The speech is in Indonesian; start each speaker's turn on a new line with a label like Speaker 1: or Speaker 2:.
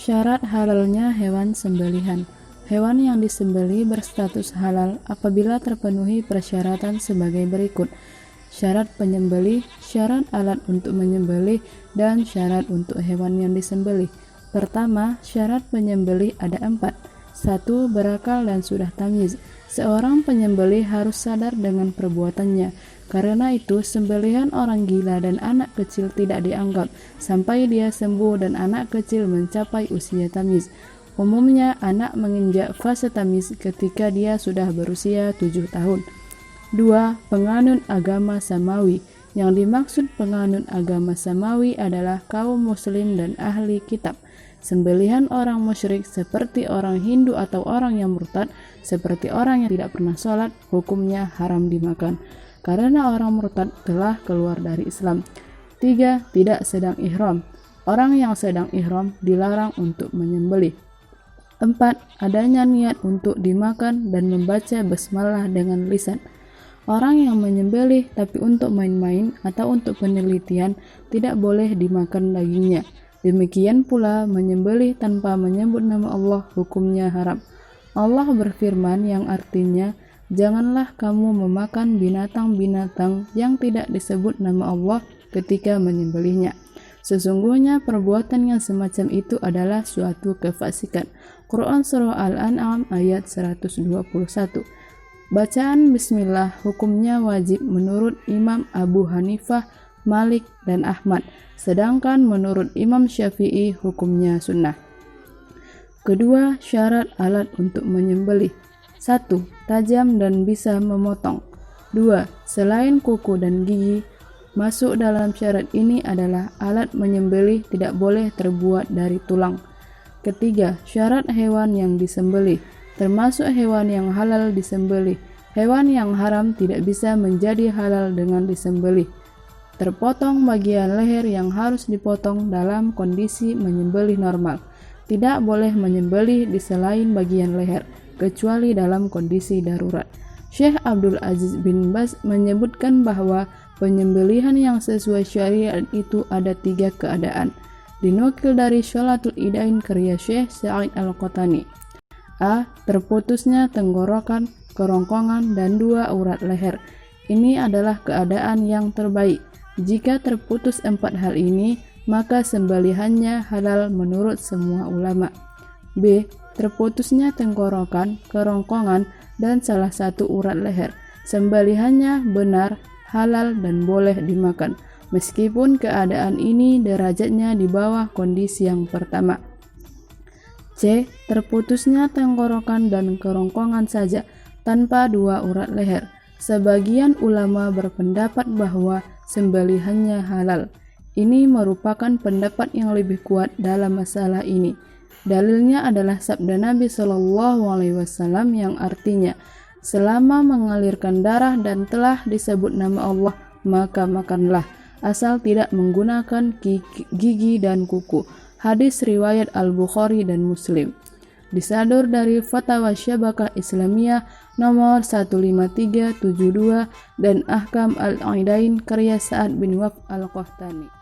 Speaker 1: Syarat halalnya hewan sembelihan. Hewan yang disembelih berstatus halal apabila terpenuhi persyaratan sebagai berikut: syarat penyembelih, syarat alat untuk menyembelih, dan syarat untuk hewan yang disembelih. Pertama, syarat penyembelih ada 4. 1. Berakal dan sudah tamyiz. Seorang penyembelih harus sadar dengan perbuatannya. Karena itu, sembelihan orang gila dan anak kecil tidak dianggap sampai dia sembuh dan anak kecil mencapai usia tamyiz. Umumnya, anak menginjak fase tamyiz ketika dia sudah berusia 7 tahun. 2. Penganut agama samawi. Yang dimaksud penganut agama samawi adalah kaum muslim dan ahli kitab. Sembelihan orang musyrik seperti orang Hindu atau orang yang murtad, seperti orang yang tidak pernah sholat, hukumnya haram dimakan, karena orang murtad telah keluar dari Islam. 3. Tidak sedang ihram. Orang yang sedang ihram dilarang untuk menyembelih. 4. Adanya niat untuk dimakan dan membaca basmalah dengan lisan. Orang yang menyembelih tapi untuk main-main atau untuk penelitian tidak boleh dimakan dagingnya. Demikian pula menyembelih tanpa menyebut nama Allah hukumnya haram. Allah berfirman yang artinya, janganlah kamu memakan binatang-binatang yang tidak disebut nama Allah ketika menyembelihnya. Sesungguhnya perbuatan yang semacam itu adalah suatu kefasikan. Quran Surah Al-An'am ayat 121. Bacaan bismillah hukumnya wajib menurut Imam Abu Hanifah, Malik, dan Ahmad, sedangkan menurut Imam Syafi'i hukumnya sunnah. Kedua, syarat alat untuk menyembelih. 1. Tajam dan bisa memotong. 2. Selain kuku dan gigi, masuk dalam syarat ini adalah alat menyembelih tidak boleh terbuat dari tulang. Ketiga, syarat hewan yang disembelih, termasuk hewan yang halal disembelih. Hewan yang haram tidak bisa menjadi halal dengan disembelih. Terpotong bagian leher yang harus dipotong dalam kondisi menyembelih normal. Tidak boleh menyembelih di selain bagian leher, kecuali dalam kondisi darurat. Syekh Abdul Aziz bin Baz menyebutkan bahwa penyembelihan yang sesuai syariat itu ada 3 keadaan. Dinukil dari Syalatul Idain karya Syekh Sa'id Al-Qatani. A. Terputusnya tenggorokan, kerongkongan, dan 2 urat leher. Ini adalah keadaan yang terbaik. Jika terputus 4 hal ini, maka sembelihannya halal menurut semua ulama. B. Terputusnya tenggorokan, kerongkongan, dan salah satu urat leher. Sembelihannya benar, halal, dan boleh dimakan, meskipun keadaan ini derajatnya di bawah kondisi yang pertama. C. Terputusnya tenggorokan dan kerongkongan saja, tanpa 2 urat leher. Sebagian ulama berpendapat bahwa sembelihannya halal. Ini merupakan pendapat yang lebih kuat dalam masalah ini. Dalilnya adalah sabda Nabi SAW yang artinya, selama mengalirkan darah dan telah disebut nama Allah, maka makanlah, asal tidak menggunakan gigi dan kuku. Hadis riwayat Al-Bukhari dan Muslim. Disadur dari Fatwa Syabakah Islamiyah nomor 15372 dan Ahkam Al-Aidain karya Sa'ad bin Waf Al-Qahtani.